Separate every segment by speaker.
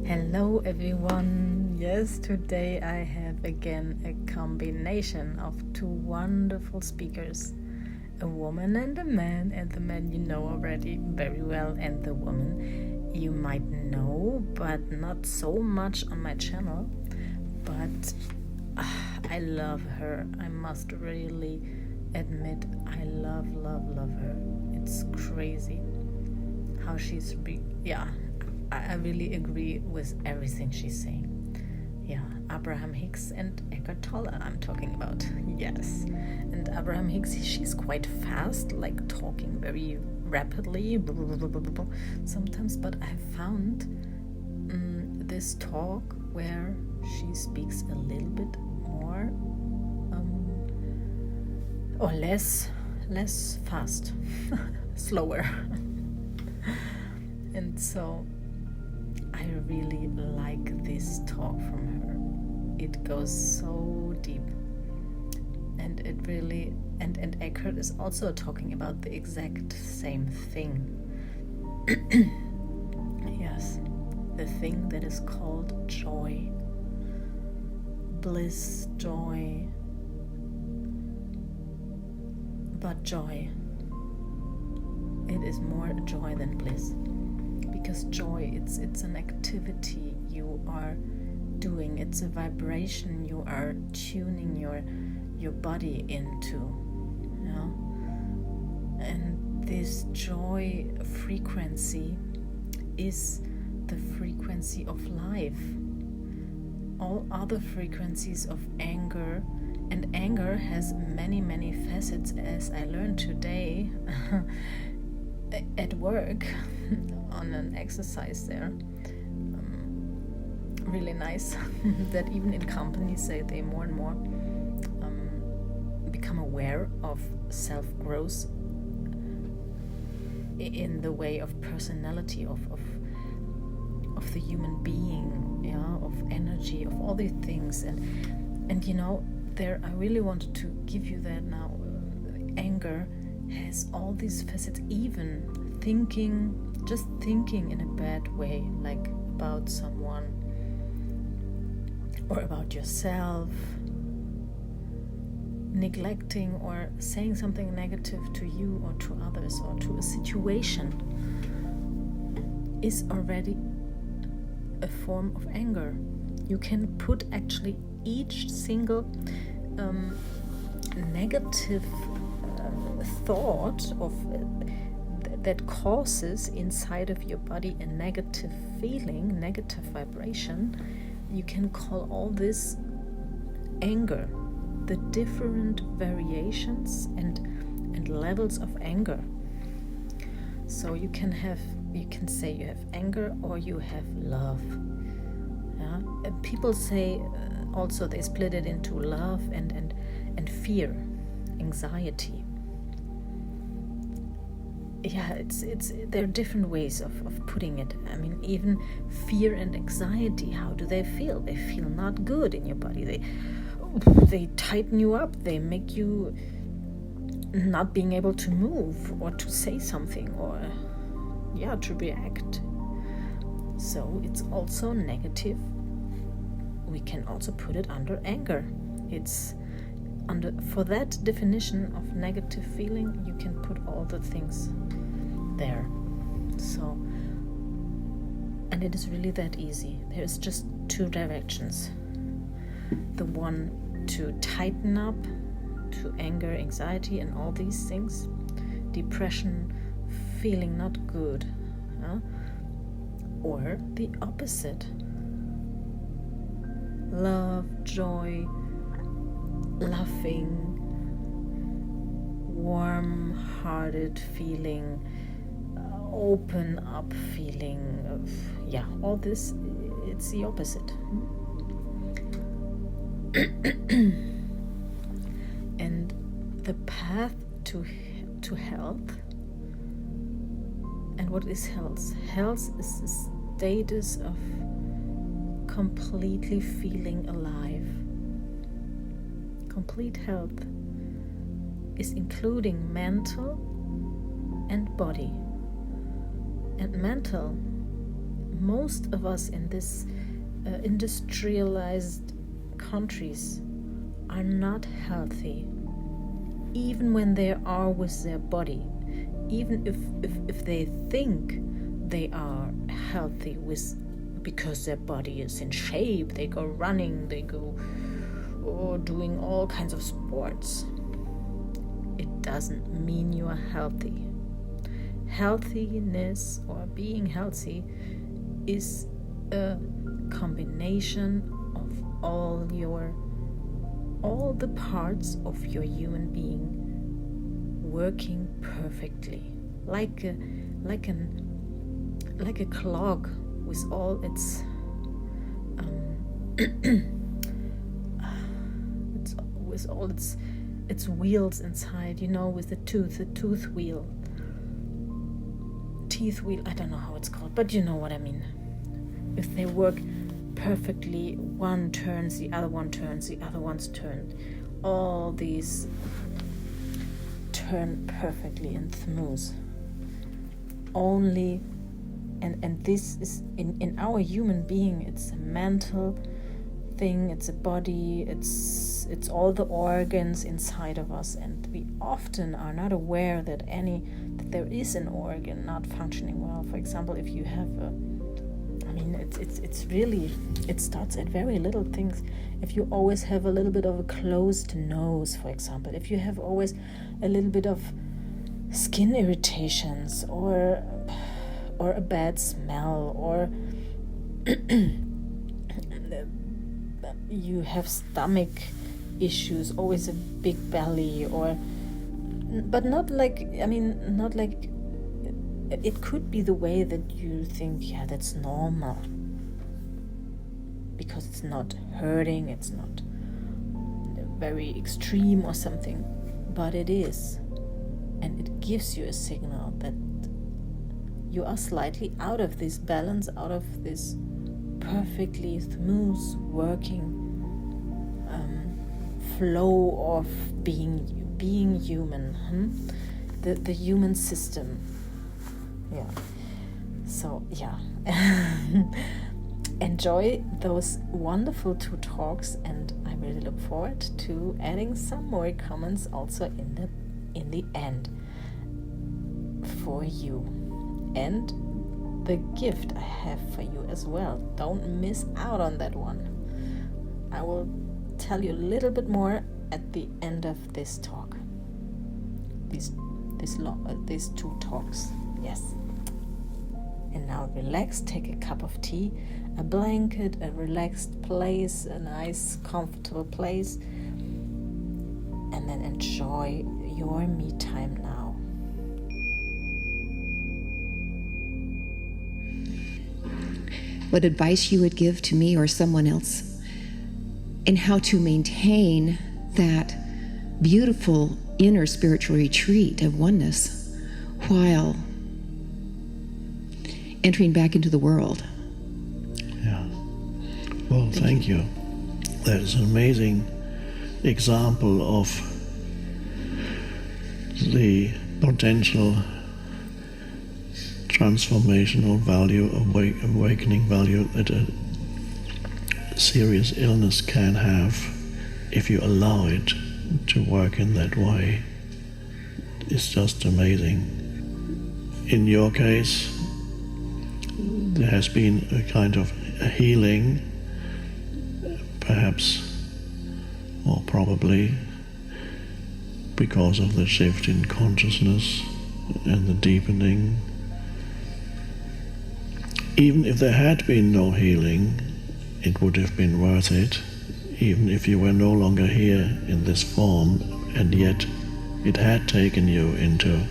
Speaker 1: Hello everyone. Yes, today I have again a combination of two wonderful speakers, a woman and a man, and the man you know already very well, and the woman you might know but not so much on my channel, but I love her. I must really admit I love her. It's crazy how she's I really agree with everything she's saying. Yeah, Abraham Hicks and Eckhart Tolle I'm talking about. Yes. And Abraham Hicks, she's quite fast, like talking very rapidly sometimes, but I found this talk where she speaks a little bit more or less fast, slower. And so I really like this talk from her. It goes so deep, and it really and Eckhart is also talking about the exact same thing. Yes, the thing that is called joy, bliss, joy. But joy, it is more joy than bliss. Because joy, it's an activity you are doing. It's a vibration you are tuning your body into. You know? And this joy frequency is the frequency of life. All other frequencies of anger, and anger has many facets, as I learned today at work on an exercise there. Really nice that even in companies they more and more become aware of self-growth in the way of personality, of the human being, of energy, of all these things, and you know, there I really wanted to give you that now. Anger has all these facets, even just thinking in a bad way, like about someone or about yourself, neglecting or saying something negative to you or to others or to a situation is already a form of anger. You can put actually each single negative thought of that causes inside of your body a negative feeling, negative vibration. You can call all this anger, the different variations and levels of anger. So you can say you have anger or you have love. Yeah? And people say also they split it into love and fear, anxiety. Yeah, it's there are different ways of putting it. I mean, even fear and anxiety, how do they feel? They feel not good in your body. They tighten you up. They make you not being able to move or to say something or to react. So it's also negative. We can also put it under anger. It's for that definition of negative feeling, you can put all the things there. So, and it is really that easy. There's just two directions. The one to tighten up, to anger, anxiety, and all these things. Depression, feeling not good. Or the opposite. Love, joy, laughing, warm-hearted feeling, open up feeling of, all this, it's the opposite. And the path to health, and what is health? Health is the status of completely feeling alive. Complete health is including mental and body. And mental most of us in this industrialized countries are not healthy, even when they are with their body. Even if they think they are healthy because their body is in shape, they go running, they go doing all kinds of sports, it doesn't mean you are healthy. Healthiness or being healthy is a combination of all the parts of your human being working perfectly, like a clock with all its with all its wheels inside, with the teeth wheel, I don't know how it's called, but you know what I mean. If they work perfectly, one turns, the other one turns, the other one's turned, all these turn perfectly and smooth. Only and this is in our human being, it's a mental thing, it's a body, it's all the organs inside of us, and we often are not aware that there is an organ not functioning well. For example, if you have it starts at very little things. If you always have a little bit of a closed nose, for example, if you have always a little bit of skin irritations or a bad smell, or you have stomach issues, always a big belly, but not like it could be the way that you think, yeah, that's normal, because it's not hurting, it's not very extreme or something, but it is, and it gives you a signal that you are slightly out of this balance, out of this perfectly smooth working flow of being human, the human system. Yeah. So yeah. Enjoy those wonderful 2 talks, and I really look forward to adding some more comments also in the end for you, and the gift I have for you as well. Don't miss out on that one. I will tell you a little bit more at the end of this talk. These 2 talks. Yes. And now relax, take a cup of tea, a blanket, a relaxed place, a nice, comfortable place, and then enjoy your me time now.
Speaker 2: What advice you would give to me or someone else in how to maintain that beautiful inner spiritual retreat of oneness while entering back into the world.
Speaker 3: Yeah. Well, thank you. That is an amazing example of the potential transformational value, awakening value that a serious illness can have if you allow it to work in that way. It's just amazing. In your case, there has been a kind of a healing, perhaps, or probably, because of the shift in consciousness and the deepening. Even if there had been no healing, it would have been worth it, even if you were no longer here in this form, and yet it had taken you into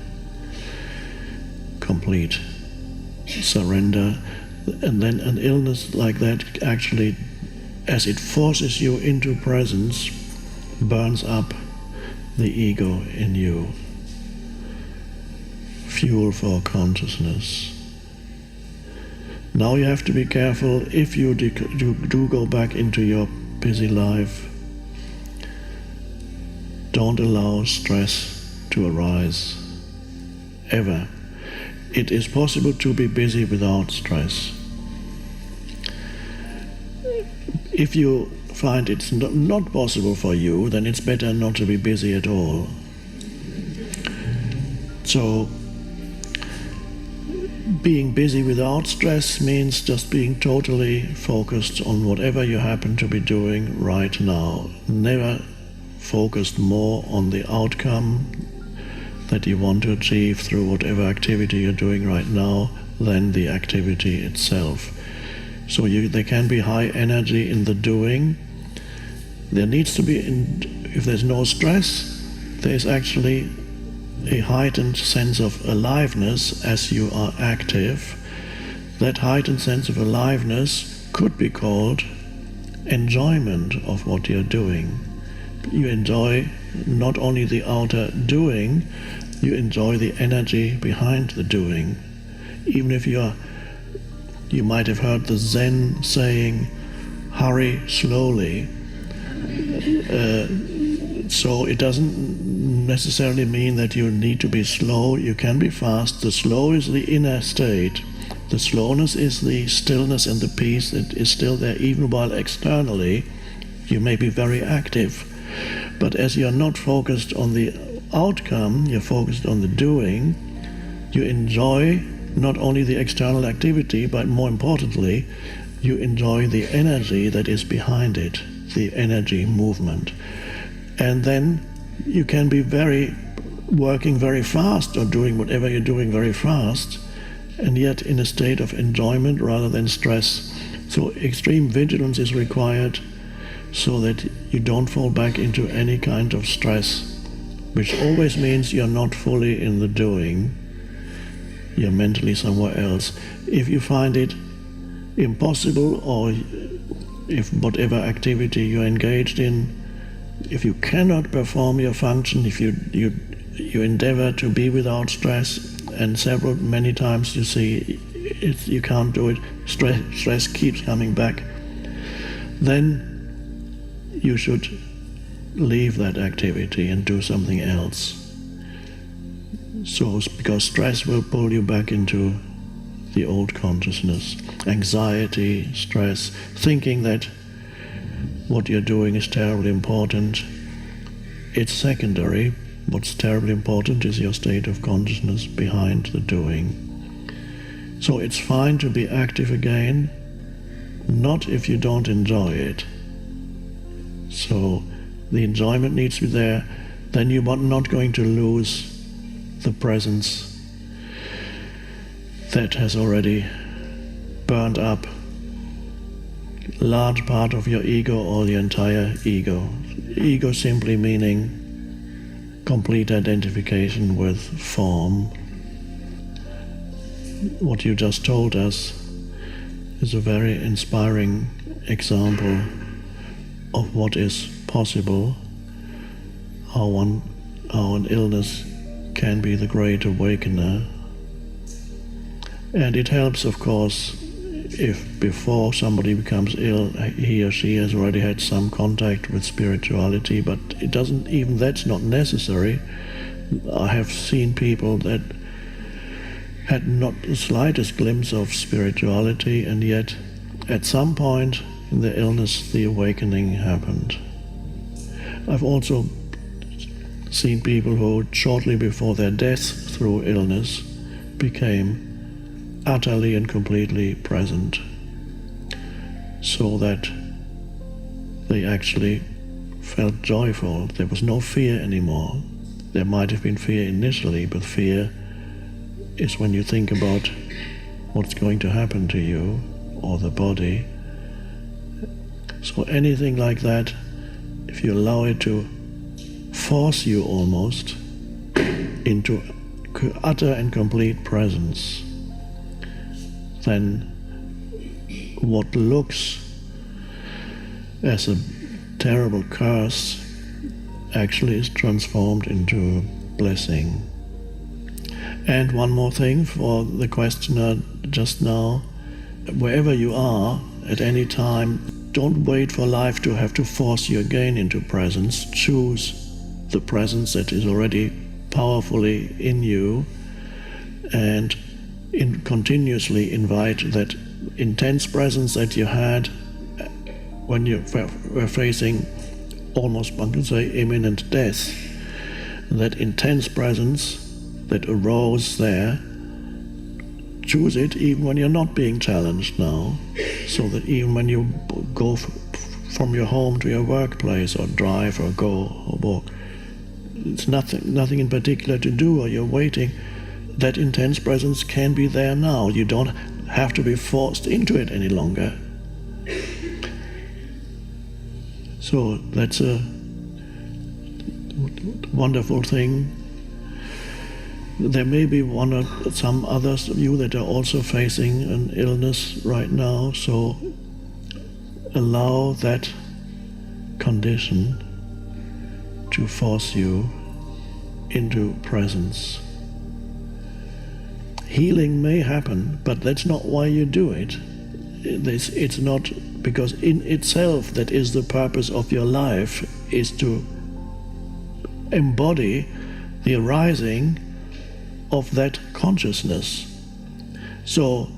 Speaker 3: complete surrender. And then an illness like that actually, as it forces you into presence, burns up the ego in you. Fuel for consciousness. Now you have to be careful if you do go back into your busy life. Don't allow stress to arise, ever. It is possible to be busy without stress. If you find it's not possible for you, then it's better not to be busy at all. So, being busy without stress means just being totally focused on whatever you happen to be doing right now. Never focused more on the outcome that you want to achieve through whatever activity you're doing right now than the activity itself. So there can be high energy in the doing. There needs to be, if there's no stress, there's actually a heightened sense of aliveness as you are active. That heightened sense of aliveness could be called enjoyment of what you're doing. You enjoy not only the outer doing, you enjoy the energy behind the doing. Even if you might have heard the Zen saying, hurry slowly. So it doesn't necessarily mean that you need to be slow. You can be fast. The slow is the inner state. The slowness is the stillness and the peace that is still there, even while externally you may be very active. But as you're not focused on the outcome, you're focused on the doing, you enjoy not only the external activity, but more importantly, you enjoy the energy that is behind it, the energy movement. And then you can be working very fast or doing whatever you're doing very fast, and yet in a state of enjoyment rather than stress. So extreme vigilance is required so that you don't fall back into any kind of stress, which always means you're not fully in the doing. You're mentally somewhere else. If you find it impossible, or if whatever activity you're engaged in, if you cannot perform your function, if you endeavor to be without stress, and many times you see you can't do it, stress keeps coming back, then you should leave that activity and do something else. So, because stress will pull you back into the old consciousness. Anxiety, stress, thinking that what you're doing is terribly important. It's secondary. What's terribly important is your state of consciousness behind the doing. So it's fine to be active again, not if you don't enjoy it. So the enjoyment needs to be there. Then you are not going to lose the presence that has already burned up large part of your ego or the entire ego. Ego simply meaning complete identification with form. What you just told us is a very inspiring example of what is possible, how an illness can be the great awakener. And it helps, of course, if before somebody becomes ill, he or she has already had some contact with spirituality, but it doesn't, even that's not necessary. I have seen people that had not the slightest glimpse of spirituality, and yet at some point in their illness the awakening happened. I've also seen people who shortly before their death through illness became utterly and completely present, so that they actually felt joyful. There was no fear anymore. There might have been fear initially, but fear is when you think about what's going to happen to you or the body. So anything like that, if you allow it to force you almost into utter and complete presence, then what looks as a terrible curse actually is transformed into blessing. And one more thing for the questioner just now, wherever you are at any time, don't wait for life to have to force you again into presence. Choose the presence that is already powerfully in you, and continuously invite that intense presence that you had when you were facing almost, one could say, imminent death, that intense presence that arose there, choose it even when you're not being challenged now, so that even when you go from your home to your workplace, or drive, or go, or walk, it's nothing in particular to do, or you're waiting, that intense presence can be there now. You don't have to be forced into it any longer. So that's a wonderful thing. There may be one or some others of you that are also facing an illness right now, so allow that condition to force you into presence. Healing may happen, but that's not why you do it. It's not because in itself that is the purpose of your life, is to embody the arising of that consciousness. So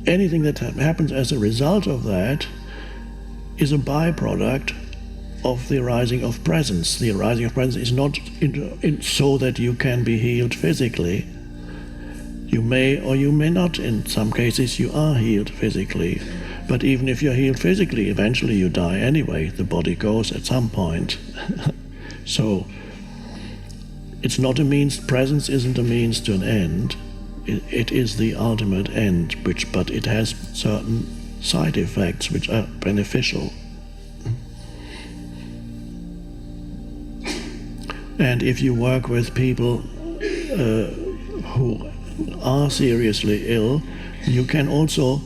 Speaker 3: anything that happens as a result of that is a byproduct of the arising of presence. The arising of presence is not so that you can be healed physically. You may or you may not. In some cases you are healed physically. But even if you're healed physically, eventually you die anyway. The body goes at some point. So it's not a means, presence isn't a means to an end. It is the ultimate end, but it has certain side effects which are beneficial. And if you work with people who are seriously ill, you can also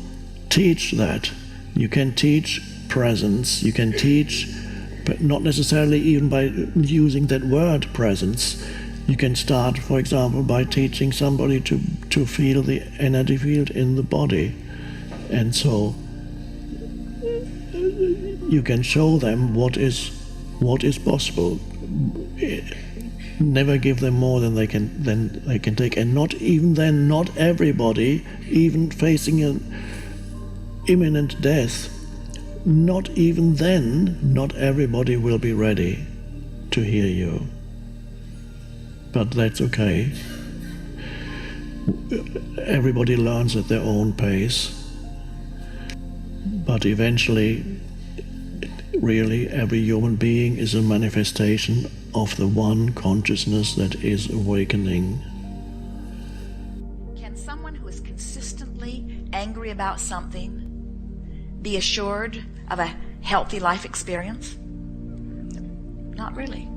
Speaker 3: teach that. You can teach presence, you can teach, but not necessarily even by using that word presence. You can start, for example, by teaching somebody to feel the energy field in the body. And so you can show them what is possible. Never give them more than they can take, and not even then, not everybody, even facing an imminent death, not even then, not everybody will be ready to hear you. But that's okay. Everybody learns at their own pace. But eventually, really, every human being is a manifestation of the one consciousness that is awakening.
Speaker 4: Can someone who is consistently angry about something be assured of a healthy life experience? Not really.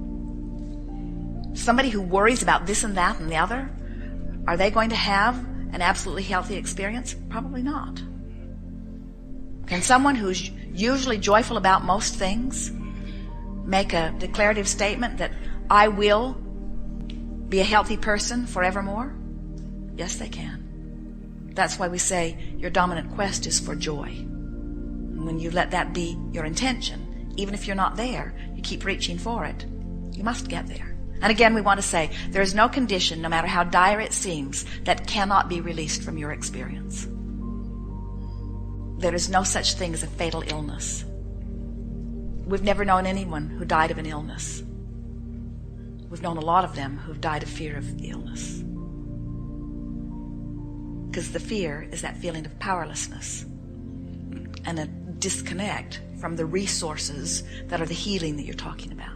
Speaker 4: Somebody who worries about this and that and the other, are they going to have an absolutely healthy experience? Probably not. Can someone who's usually joyful about most things make a declarative statement that I will be a healthy person forevermore? Yes, they can. That's why we say your dominant quest is for joy. And when you let that be your intention, even if you're not there, you keep reaching for it, you must get there. And again, we want to say there is no condition, no matter how dire it seems, that cannot be released from your experience. There is no such thing as a fatal illness. We've never known anyone who died of an illness. We've known a lot of them who've died of fear of the illness. Because the fear is that feeling of powerlessness and a disconnect from the resources that are the healing that you're talking about.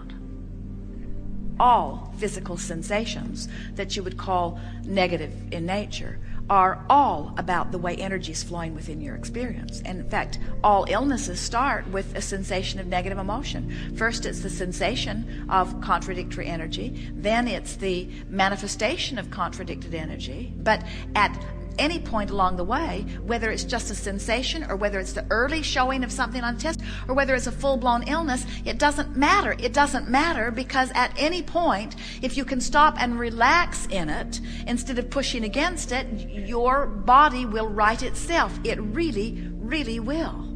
Speaker 4: All physical sensations that you would call negative in nature are all about the way energy is flowing within your experience. And in fact, all illnesses start with a sensation of negative emotion. First, it's the sensation of contradictory energy. Then it's the manifestation of contradicted energy. But at any point along the way, whether it's just a sensation or whether it's the early showing of something on test or whether it's a full-blown illness, it doesn't matter. It doesn't matter, because at any point, if you can stop and relax in it instead of pushing against it, your body will right itself. It really, really will.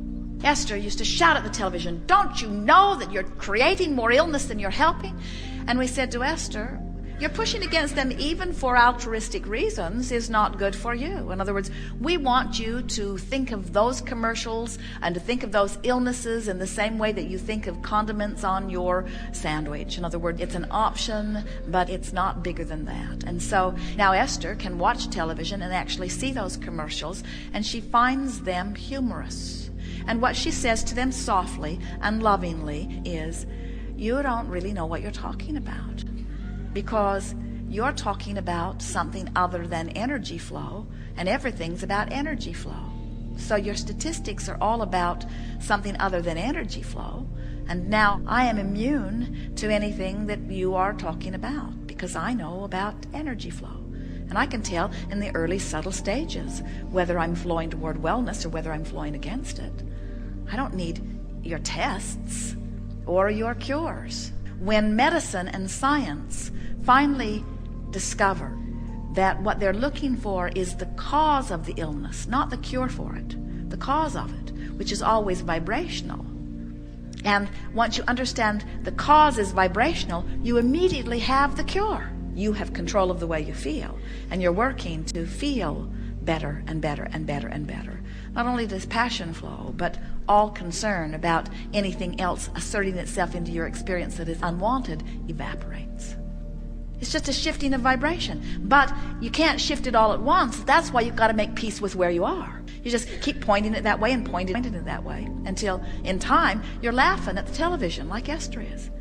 Speaker 4: Esther used to shout at the television, "Don't you know that you're creating more illness than you're helping?" And we said to Esther, You're pushing against them even for altruistic reasons is not good for you. In other words, we want you to think of those commercials and to think of those illnesses in the same way that you think of condiments on your sandwich. In other words, it's an option, but it's not bigger than that. And so now Esther can watch television and actually see those commercials, and she finds them humorous. And what she says to them softly and lovingly is, you don't really know what you're talking about, because you're talking about something other than energy flow, and everything's about energy flow. So your statistics are all about something other than energy flow, and now I am immune to anything that you are talking about because I know about energy flow. And I can tell in the early subtle stages whether I'm flowing toward wellness or whether I'm flowing against it. I don't need your tests or your cures. When medicine and science finally discover that what they're looking for is the cause of the illness, not the cure for it, the cause of it, which is always vibrational. And once you understand the cause is vibrational, you immediately have the cure. You have control of the way you feel, and you're working to feel better and better and better and better. Not only does passion flow, but all concern about anything else asserting itself into your experience that is unwanted evaporates. It's just a shifting of vibration, but you can't shift it all at once. That's why you've got to make peace with where you are. You just keep pointing it that way and pointing it that way until in time you're laughing at the television like Esther is.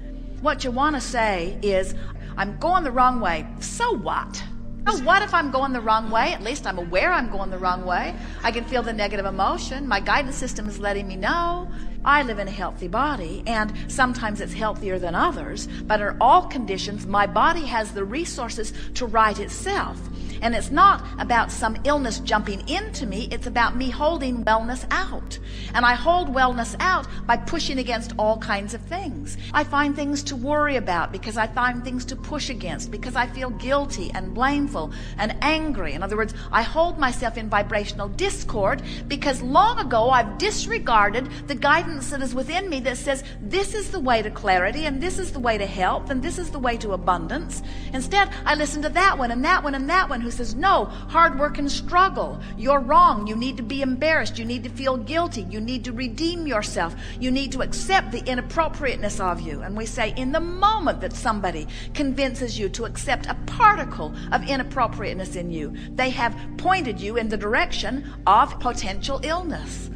Speaker 4: What you want to say is, I'm going the wrong way. So what? So what if I'm going the wrong way? At least I'm aware I'm going the wrong way. I can feel the negative emotion. My guidance system is letting me know. I live in a healthy body, and sometimes it's healthier than others, but in all conditions, my body has the resources to right itself. And it's not about some illness jumping into me, it's about me holding wellness out. And I hold wellness out by pushing against all kinds of things. I find things to worry about because I find things to push against, because I feel guilty and blameful and angry. In other words, I hold myself in vibrational discord because long ago I've disregarded the guidance that is within me that says this is the way to clarity, and this is the way to health, and this is the way to abundance. Instead, I listen to that one and that one and that one who says, no, hard work and struggle. You're wrong. You need to be embarrassed. You need to feel guilty. You need to redeem yourself. You need to accept the inappropriateness of you. And we say, in the moment that somebody convinces you to accept a particle of inappropriateness in you, they have pointed you in the direction of potential illness.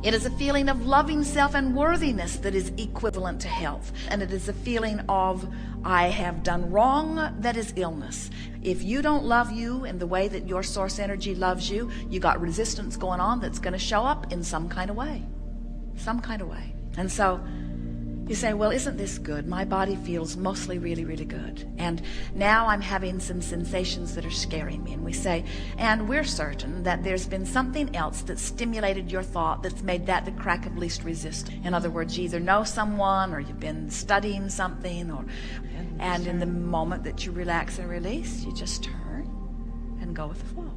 Speaker 4: It is a feeling of loving self and worthiness that is equivalent to health. And it is a feeling of, I have done wrong, that is illness. If you don't love you in the way that your source energy loves you, you got resistance going on that's going to show up in some kind of way. Some kind of way. And so you say, well, isn't this good? My body feels mostly really, really good. And now I'm having some sensations that are scaring me. And we say, and we're certain that there's been something else that stimulated your thought that's made that the crack of least resistance. In other words, you either know someone or you've been studying something, and in the moment that you relax and release, you just turn and go with the flow.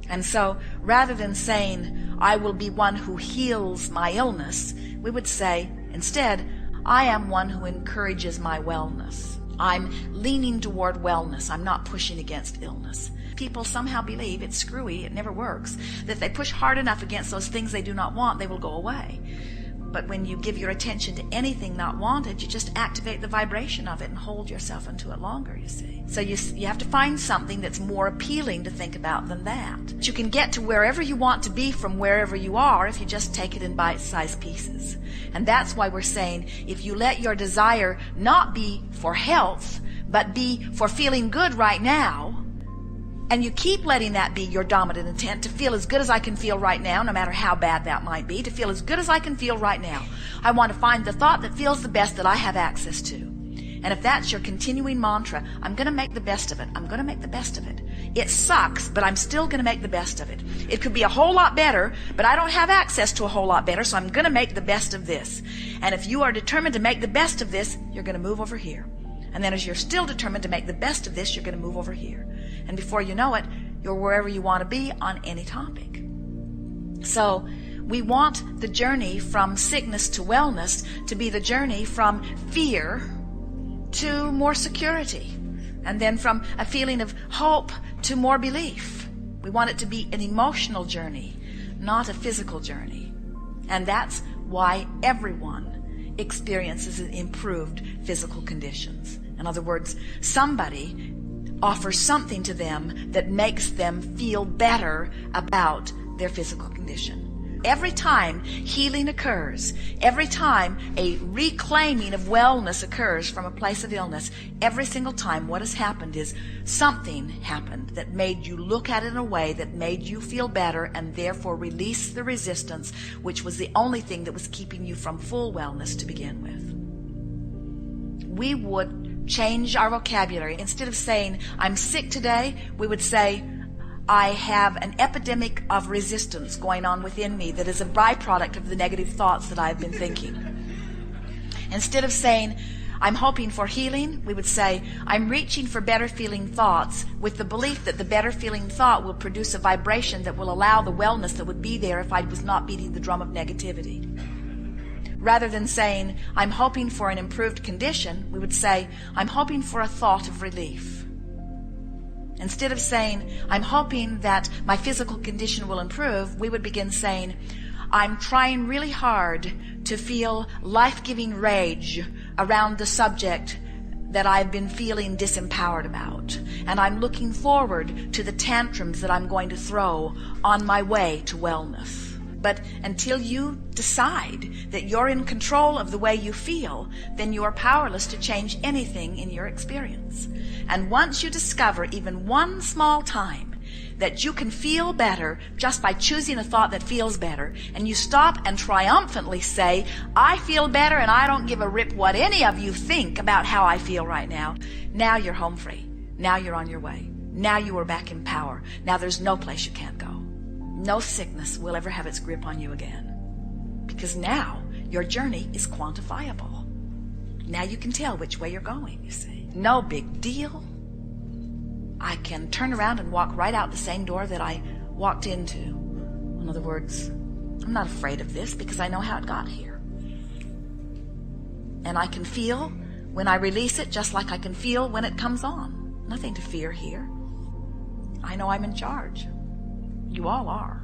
Speaker 4: And so rather than saying, I will be one who heals my illness, we would say, instead, I am one who encourages my wellness. I'm leaning toward wellness. I'm not pushing against illness. People somehow believe it's screwy, it never works, that if they push hard enough against those things they do not want, they will go away. But when you give your attention to anything not wanted, you just activate the vibration of it and hold yourself into it longer, you see. So you have to find something that's more appealing to think about than that. But you can get to wherever you want to be from wherever you are if you just take it in bite-sized pieces. And that's why we're saying, if you let your desire not be for health, but be for feeling good right now, and you keep letting that be your dominant intent, to feel as good as I can feel right now, no matter how bad that might be, to feel as good as I can feel right now. I want to find the thought that feels the best that I have access to. And if that's your continuing mantra, I'm going to make the best of it. I'm going to make the best of it. It sucks, but I'm still going to make the best of it. It could be a whole lot better, but I don't have access to a whole lot better, so I'm going to make the best of this. And if you are determined to make the best of this, you're going to move over here. And then as you're still determined to make the best of this, you're going to move over here. And before you know it, you're wherever you want to be on any topic. So we want the journey from sickness to wellness to be the journey from fear to more security. And then from a feeling of hope to more belief. We want it to be an emotional journey, not a physical journey. And that's why everyone experiences improved physical conditions. In other words, somebody offers something to them that makes them feel better about their physical condition. Every time healing occurs, every time a reclaiming of wellness occurs from a place of illness, every single time what has happened is something happened that made you look at it in a way that made you feel better and therefore release the resistance, which was the only thing that was keeping you from full wellness to begin with. We would change our vocabulary. Instead of saying, I'm sick today, we would say, I have an epidemic of resistance going on within me that is a byproduct of the negative thoughts that I've been thinking. Instead of saying, I'm hoping for healing, we would say, I'm reaching for better feeling thoughts with the belief that the better feeling thought will produce a vibration that will allow the wellness that would be there if I was not beating the drum of negativity. Rather than saying, I'm hoping for an improved condition, we would say, I'm hoping for a thought of relief. Instead of saying, I'm hoping that my physical condition will improve, we would begin saying, I'm trying really hard to feel life-giving rage around the subject that I've been feeling disempowered about. And I'm looking forward to the tantrums that I'm going to throw on my way to wellness. But until you decide that you're in control of the way you feel, then you are powerless to change anything in your experience. And once you discover even one small time that you can feel better just by choosing a thought that feels better, and you stop and triumphantly say, I feel better and I don't give a rip what any of you think about how I feel right now, now you're home free. Now you're on your way. Now you are back in power. Now there's no place you can't go. No sickness will ever have its grip on you again. Because now your journey is quantifiable. Now you can tell which way you're going, you see. No big deal. I can turn around and walk right out the same door that I walked into. In other words, I'm not afraid of this because I know how it got here. And I can feel when I release it just like I can feel when it comes on. Nothing to fear here. I know I'm in charge. You all are.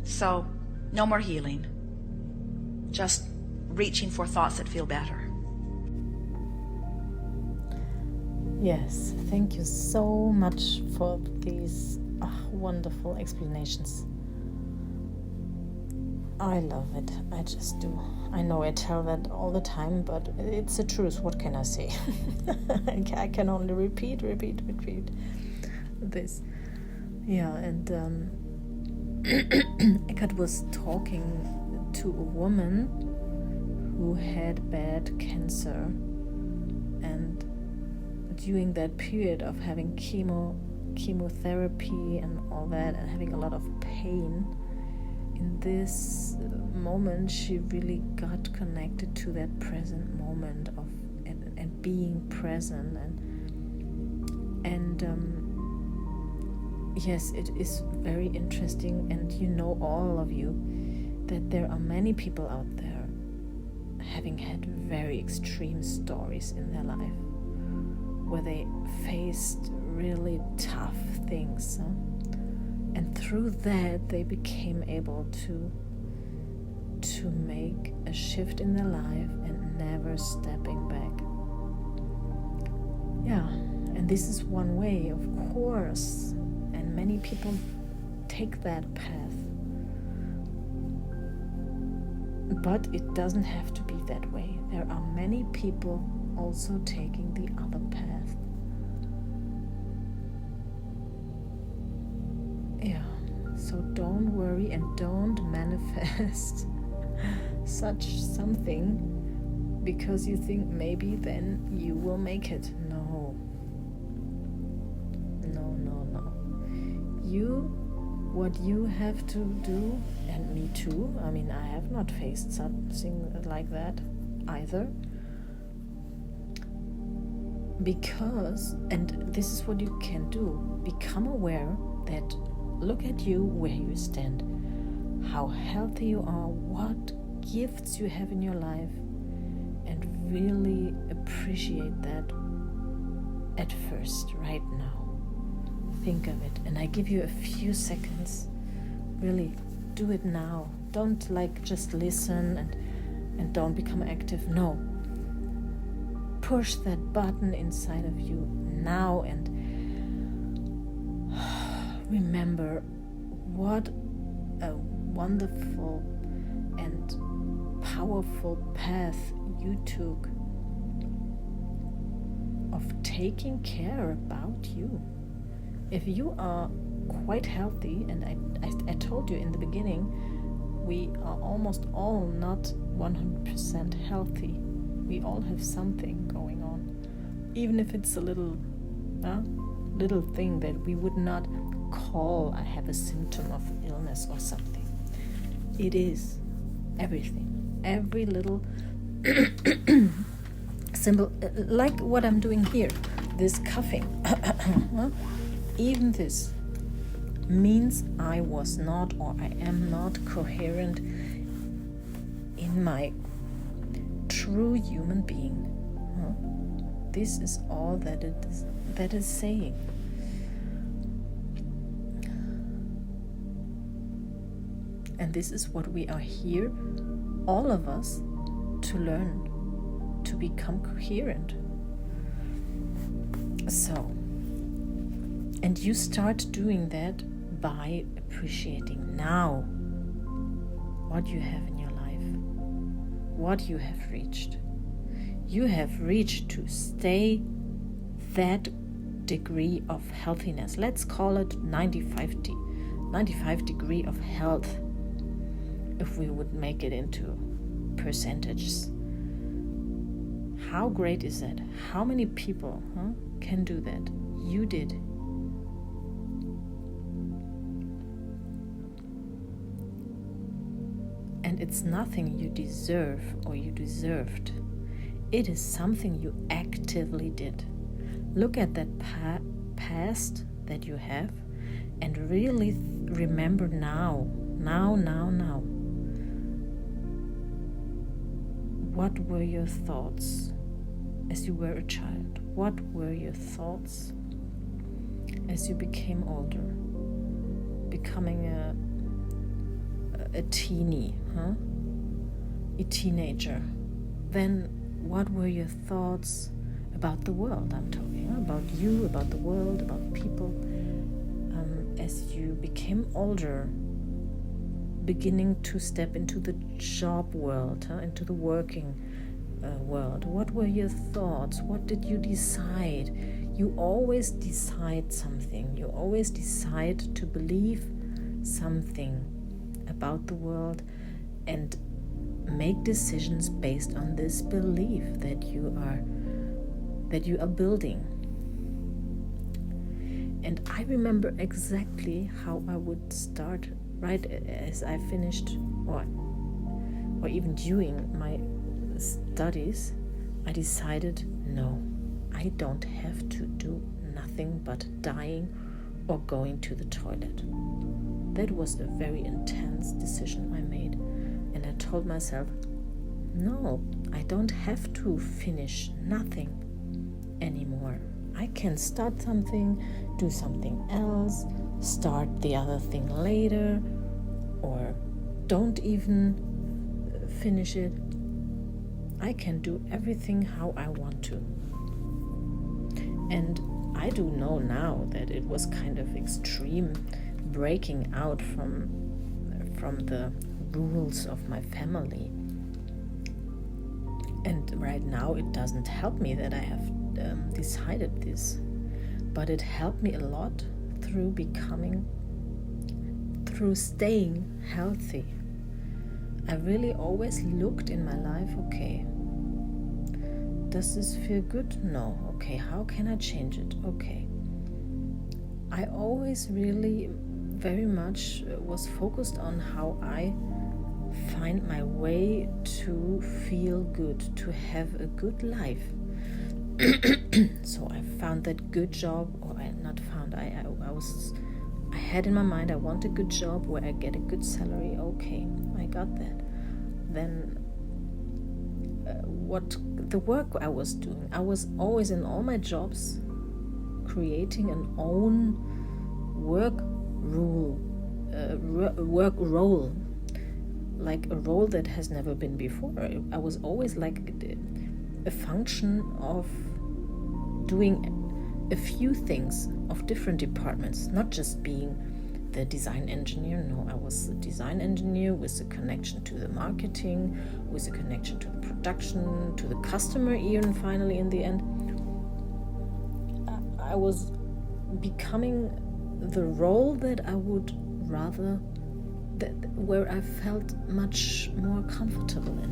Speaker 4: So, no more healing. Just reaching for thoughts that feel better.
Speaker 1: Yes, thank you so much for these wonderful explanations. I love it. I just do. I know I tell that all the time, but it's the truth. What can I say? I can only repeat this. Yeah, and Eckhart was talking to a woman who had bad cancer, and during that period of having chemotherapy and all that, and having a lot of pain, in this moment she really got connected to that present moment of and being present, and yes, it is very interesting, and you know, all of you, that there are many people out there having had very extreme stories in their life where they faced really tough things, and through that they became able to make a shift in their life and never stepping back. Yeah, and this is one way, of course, and many people take that path, but it doesn't have to be that way. There are many people also taking the other path. Yeah, so don't worry and don't manifest such something because you think maybe then you will make it. No. What you have to do, and me too, I mean, I have not faced something like that either, because, and this is what you can do, become aware that, look at you where you stand, how healthy you are, what gifts you have in your life, and really appreciate that, at first, right now. Think of it. And I give you a few seconds. Really, do it now. Don't just listen and don't become active. No. Push that button inside of you now and remember what a wonderful and powerful path you took of taking care about you. If you are quite healthy, and I told you in the beginning, we are almost all not 100% healthy. We all have something going on, even if it's a little thing that we would not call I have a symptom of illness or something. It is everything, every little symbol, like what I'm doing here, this coughing. Even this means I was not, or I am not coherent in my true human being. This is all that is saying. And this is what we are here, all of us, to learn, to become coherent. So, and you start doing that by appreciating now what you have in your life, what you have reached. You have reached to stay that degree of healthiness. Let's call it 95 degree of health, if we would make it into percentages. How great is that? How many people can do that? You did. And it's nothing you deserve or you deserved. It is something you actively did. Look at that past that you have and really remember now. What were your thoughts as you were a child? What were your thoughts as you became older, becoming a teenie, a teenager? Then what were your thoughts about the world? I'm talking about you, about the world, about people. As you became older, beginning to step into the job world, into the working world, what were your thoughts? What did you decide? You always decide something. You always decide to believe something about the world and make decisions based on this belief that you are building. And I remember exactly how I would start right as I finished, or even during my studies. I decided, no, I don't have to do nothing but dying or going to the toilet. That was a very intense decision I made, and I told myself, no, I don't have to finish nothing anymore. I can start something, do something else, start the other thing later, or don't even finish it. I can do everything how I want to. And I do know now that it was kind of extreme breaking out from the rules of my family. And right now it doesn't help me that I have decided this, but it helped me a lot through staying healthy. I really always looked in my life, okay, does this feel good? No. Okay, how can I change it? Okay. I always really very much was focused on how I find my way to feel good, to have a good life. So I found that good job, or I not found, I had in my mind I want a good job where I get a good salary. Okay, I got that. Then what the work I was doing, I was always in all my jobs creating an own work role, like a role that has never been before. I was always like a function of doing a few things of different departments, not just being the design engineer. No, I was a design engineer with a connection to the marketing, with a connection to the production, to the customer even finally in the end. I was becoming the role that I would rather, where I felt much more comfortable in,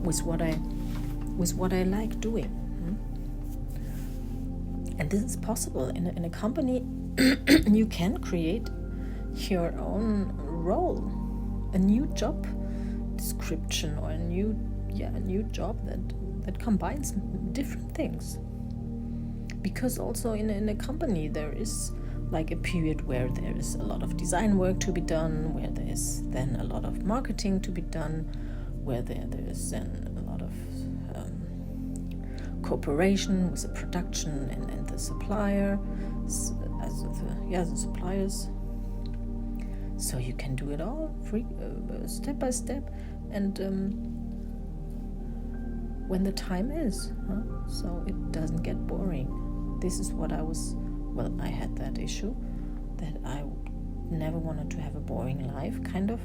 Speaker 1: with what I like doing. And this is possible in a company. You can create your own role, a new job description, or a new job that combines different things. Because also in a company there is like a period where there is a lot of design work to be done, where there is then a lot of marketing to be done, where there is then a lot of cooperation with the production and the supplier, the suppliers. So you can do it all step by step, and when the time is, so it doesn't get boring. This is what I had that issue, that I never wanted to have a boring life, kind of.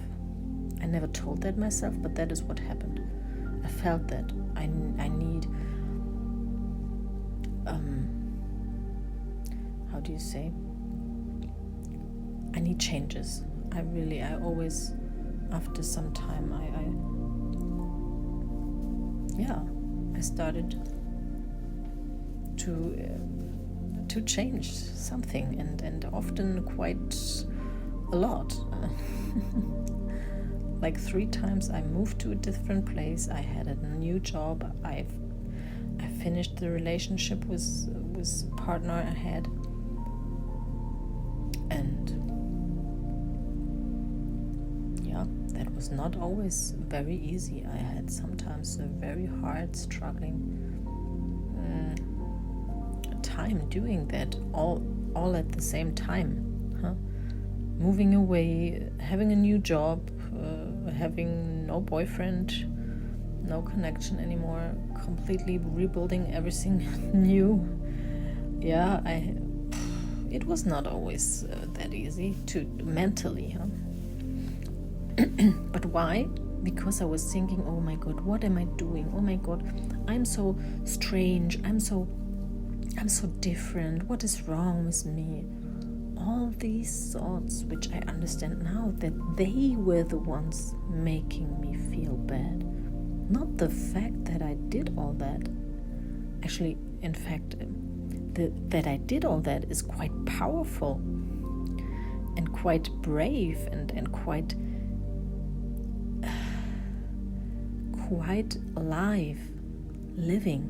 Speaker 1: I never told that myself, but that is what happened. I felt that I need, how do you say? I need changes. I always, after some time, I started to change something, and often quite a lot. Like 3 times I moved to a different place. I had a new job. I finished the relationship with a partner I had, and that was not always very easy. I had sometimes a very hard, struggling time doing that all at the same time. Moving away, having a new job, having no boyfriend, no connection anymore, completely rebuilding everything new. It was not always that easy to mentally. But why? Because I was thinking, oh my God, what am I doing? Oh my God, I'm so strange. I'm so different. What is wrong with me? All these thoughts, which I understand now, that they were the ones making me feel bad, not the fact that I did all that. Actually, in fact, that I did all that is quite powerful and quite brave and quite alive, living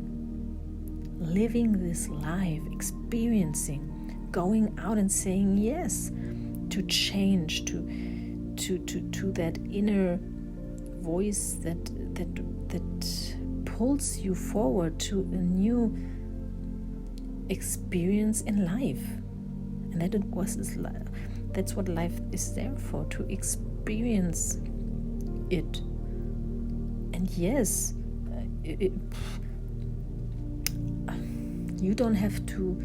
Speaker 1: this life, experiencing, going out and saying yes to change, to that inner voice that pulls you forward to a new experience in life. And that's what life is there for, to experience it. And yes, you don't have to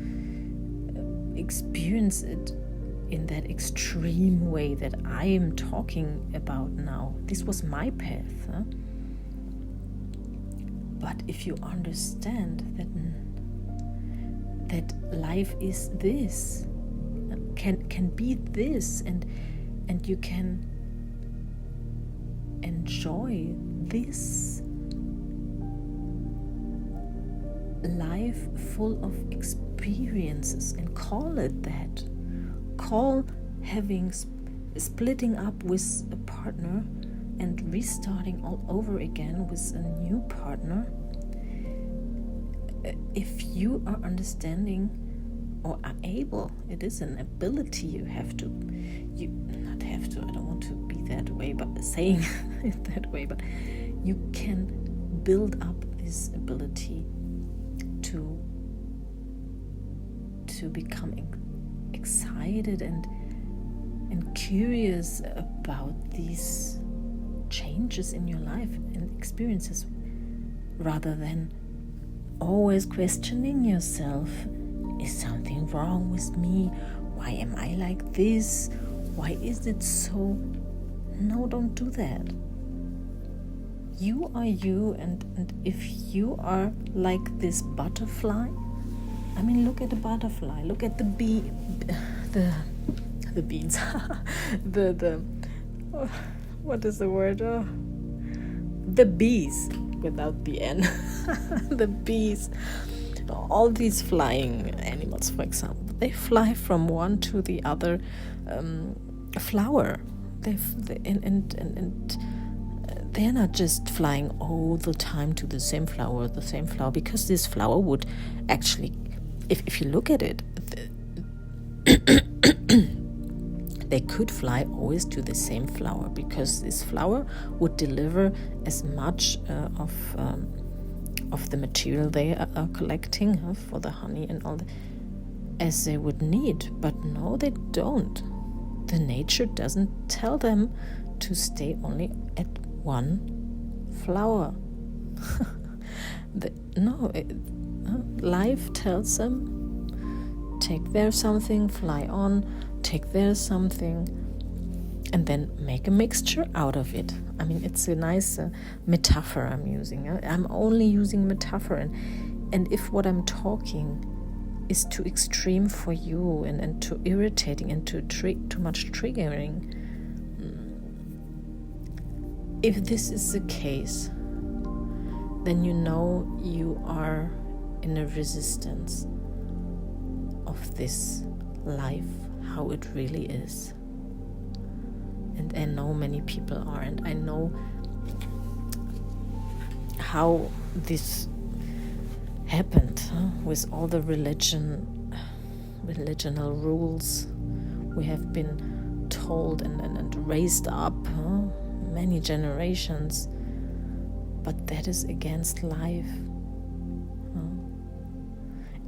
Speaker 1: experience it in that extreme way that I am talking about now. This was my path. But if you understand that life is this, can be this, and you can enjoy this life full of experiences, and call it that. Call having splitting up with a partner and restarting all over again with a new partner. If you are understanding or are able, it is an ability. I don't want to be that way, but saying it that way, but you can build up this ability to to become excited and curious about these changes in your life and experiences, rather than always questioning yourself. Is something wrong with me? Why am I like this? Why is it so? No, don't do that. You are you, and if you are like this butterfly, I mean, look at the butterfly, look at the bee, the beans, the what is the word? The bees, without the N. The bees. All these flying animals, for example, they fly from one to the other flower. They're not just flying all the time to the same flower, because this flower would actually, if you look at it, they could fly always to the same flower, because this flower would deliver as much of the material they are collecting for the honey and all as they would need. But no, they don't. The nature doesn't tell them to stay only at one flower. Life tells them, take there something, fly on, take there something, and then make a mixture out of it. I mean, it's a nice metaphor I'm using. I'm only using metaphor, and if what I'm talking is too extreme for you and too irritating and too much triggering, if this is the case, then you know you are in a resistance of this life, how it really is. And I know many people are, and I know how this happened with all the religional rules we have been told and raised up many generations, but that is against life.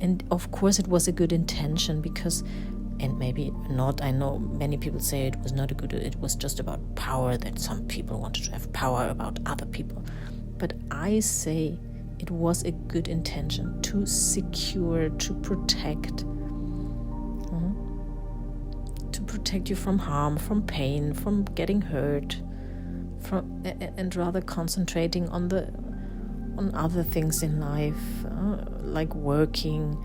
Speaker 1: And of course it was a good intention, because, and maybe not, I know many people say it was not it was just about power, that some people wanted to have power about other people. But I say it was a good intention to secure, to protect you from harm, from pain, from getting hurt, and rather concentrating on other things in life, like working,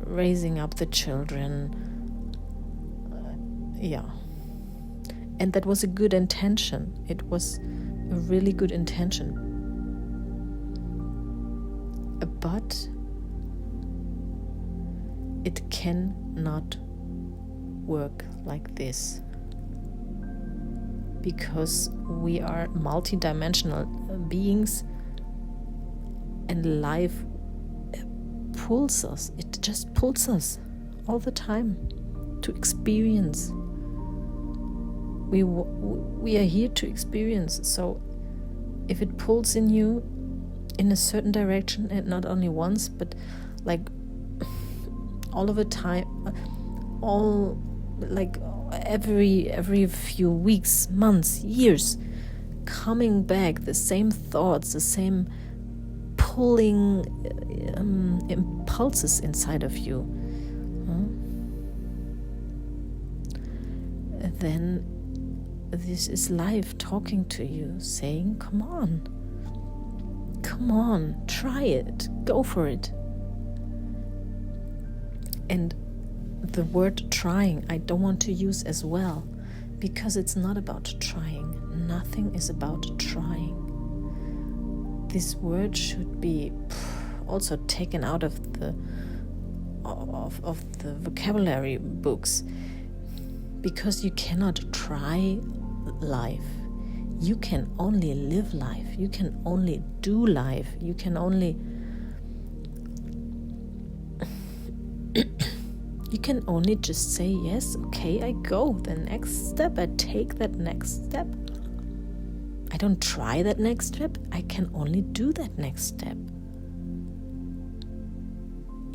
Speaker 1: raising up the children. And that was a good intention. It was a really good intention. But it cannot work like this, because we are multidimensional beings, and life pulls us. It just pulls us all the time to experience. We are here to experience. So if it pulls in you in a certain direction, and not only once, but like all of the time, all like every few weeks, months, years, coming back, the same thoughts, the same pulling impulses inside of you, then this is life talking to you, saying, come on, try it, go for it. And the word trying I don't want to use as well, because it's not about trying. Nothing is about trying. This word should be also taken out of the vocabulary books, because you cannot try life. You can only live life. You can only do life. You can only just say, yes, okay, I go. The next step, I take that next step. I don't try that next step. I can only do that next step.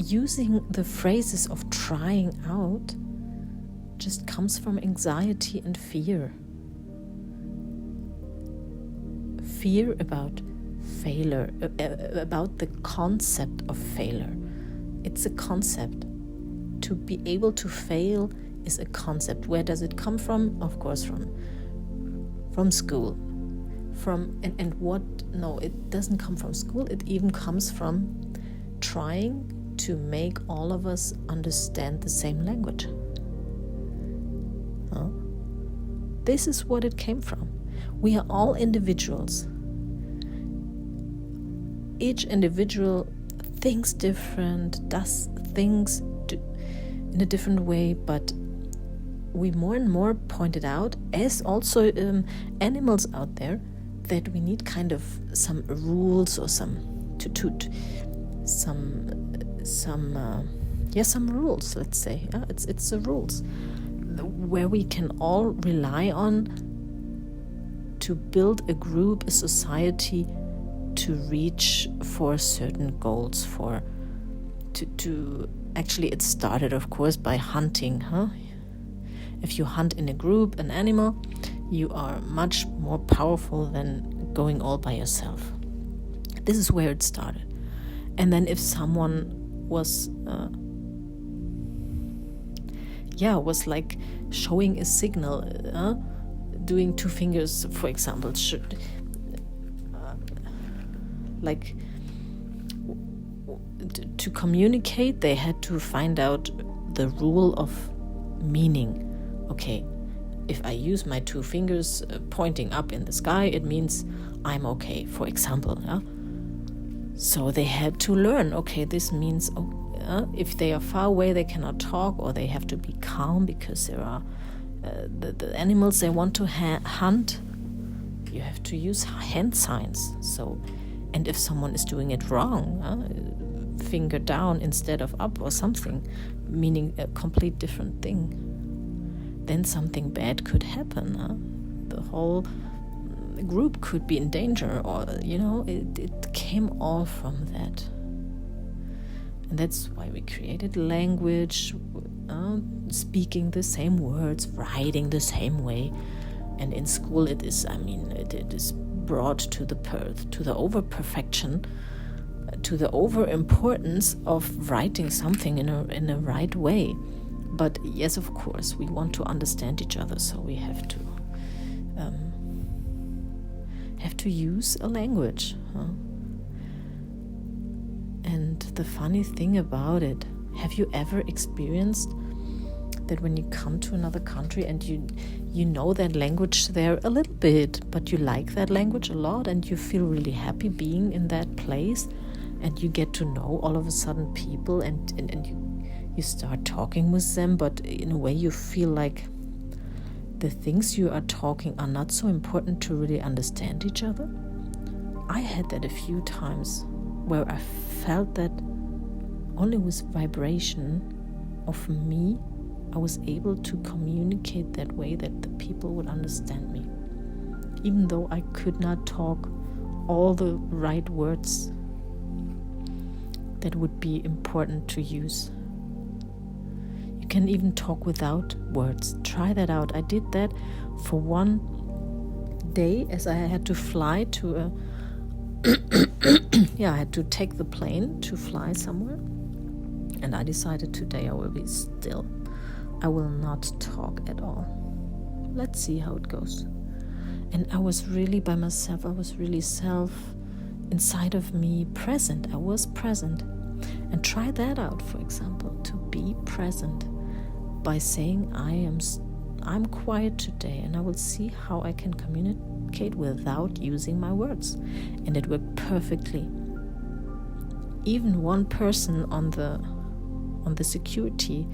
Speaker 1: using the phrases of trying out just comes from anxiety and fear. Fear about failure, about the concept of failure. It's a concept. To be able to fail is a concept. Where does it come from? Of course, from school. No, it doesn't come from school. It even comes from trying to make all of us understand the same language. This is what it came from. We are all individuals. Each individual thinks different, does things in a different way, but we more and more pointed out, as also animals out there, that we need kind of some rules or some rules, let's say. It's the rules where we can all rely on to build a group, a society, to reach for certain goals, to actually it started, of course, by hunting. If you hunt in a group, an animal, you are much more powerful than going all by yourself. This is where it started. And then if someone was like showing a signal, doing two fingers, for example, to communicate, they had to find out the rule of meaning. Okay, if I use my two fingers pointing up in the sky, it means I'm okay, for example. So they had to learn, okay, this means if they are far away, they cannot talk, or they have to be calm because there are the animals they want to hunt. You have to use hand signs. So, and if someone is doing it wrong, finger down instead of up or something, meaning a complete different thing, then something bad could happen. The whole group could be in danger, or it came all from that. And that's why we created language, speaking the same words, writing the same way. And in school it is brought to the over perfection, to the over importance of writing something in a right way. But yes, of course, we want to understand each other, so we have to use a language. And the funny thing about it, have you ever experienced that when you come to another country and you know that language there a little bit, but you like that language a lot and you feel really happy being in that place, and you get to know all of a sudden people and you start talking with them, but in a way you feel like the things you are talking are not so important to really understand each other? I had that a few times where I felt that only with vibration of me I was able to communicate that way that the people would understand me, even though I could not talk all the right words that would be important to use. You can even talk without words. Try that out. I did that for one day, as I had to fly to I had to take the plane to fly somewhere, and I decided today I will be still. I will not talk at all. Let's see how it goes. And I was really by myself. I was really inside of me, present. I was present. And try that out, for example, to be present by saying I'm quiet today, and I will see how I can communicate without using my words. And it worked perfectly. Even one person on the security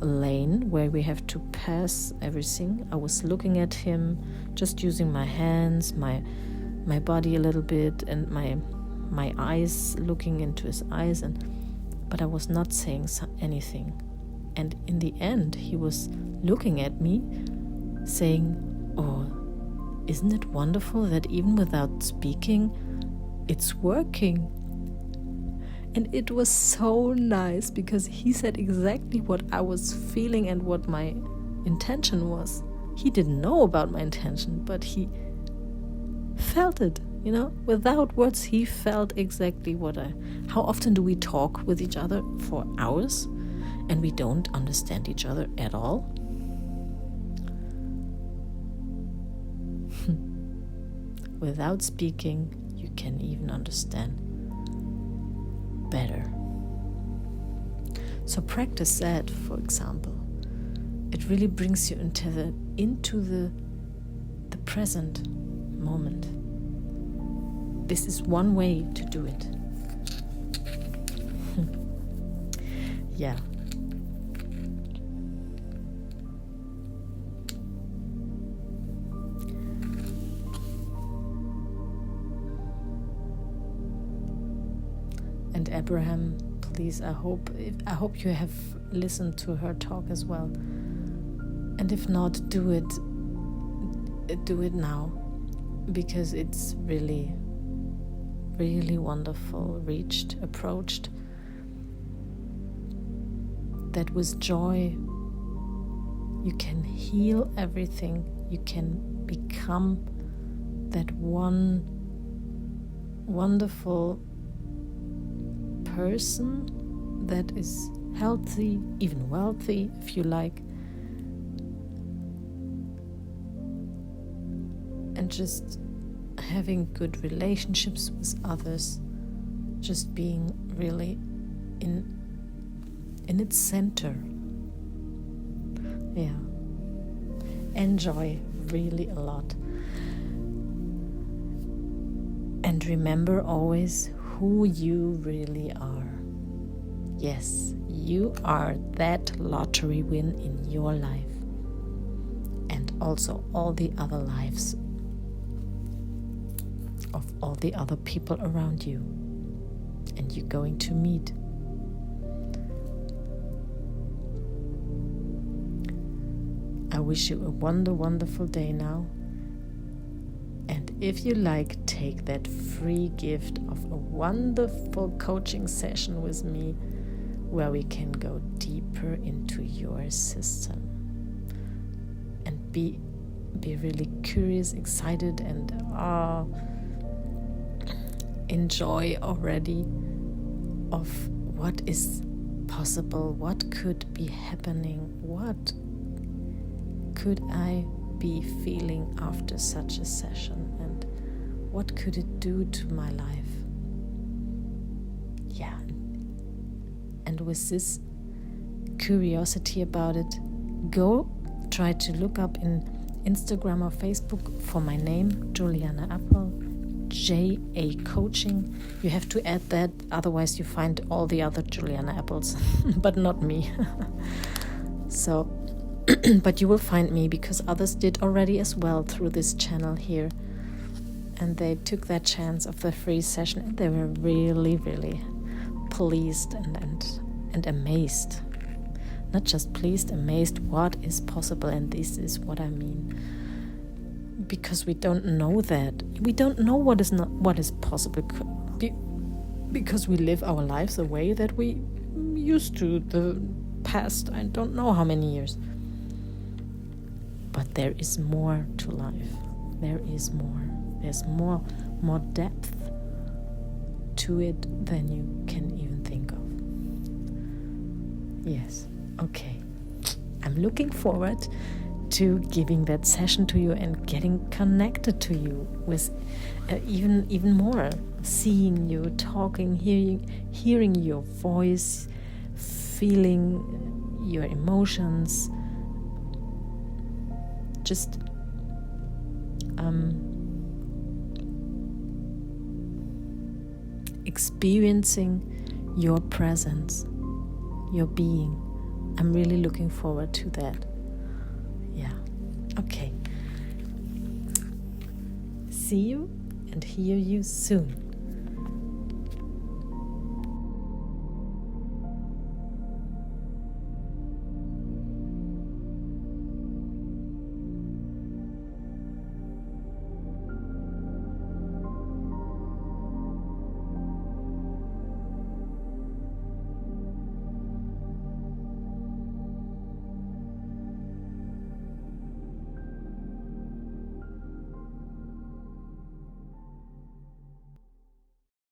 Speaker 1: lane where we have to pass everything, I was looking at him, just using my hands, my body a little bit, and my eyes, looking into his eyes, but I was not saying anything. And in the end, he was looking at me, saying, "Oh, isn't it wonderful that even without speaking, it's working?" And it was so nice because he said exactly what I was feeling and what my intention was. He didn't know about my intention, but he felt it, without words. He felt exactly how often do we talk with each other for hours and we don't understand each other at all? Without speaking, you can even understand better. So practice that, for example. It really brings you into the present moment. This is one way to do it. Yeah. And Abraham, please, I hope you have listened to her talk as well. And if not, do it now, because it's really, really wonderful. Approached that with joy you can heal everything. You can become that one wonderful person that is healthy, even wealthy, if you like, and just having good relationships with others, just being really in its center. Yeah. Enjoy really a lot. And remember always who you really are. Yes, you are that lottery win in your life, and also all the other lives of all the other people around you, and you're going to meet. I wish you a wonderful day now. And if you like, take that free gift of a wonderful coaching session with me, where we can go deeper into your system and be really curious, excited, and enjoy already of what is possible, what could be happening, what could I be feeling after such a session, and what could it do to my life. Yeah. And with this curiosity about it, go try to look up in Instagram or Facebook for my name, Juliana Appel, JA Coaching. You have to add that, otherwise you find all the other Juliana Apples, but not me. So, but you will find me because others did already as well through this channel here. And they took that chance of the free session, and they were really, really pleased and amazed. Not just pleased, amazed what is possible, and this is what I mean. Because we don't know that. We don't know what is possible because we live our lives the way that we used to the past, I don't know how many years. But there is more to life. There is more. There's more depth to it than you can even think of. Yes. Okay. I'm looking forward to giving that session to you and getting connected to you with even more, seeing you, talking, hearing your voice, feeling your emotions, just experiencing your presence, your being. I'm really looking forward to that. Yeah. Okay. See you and hear you soon.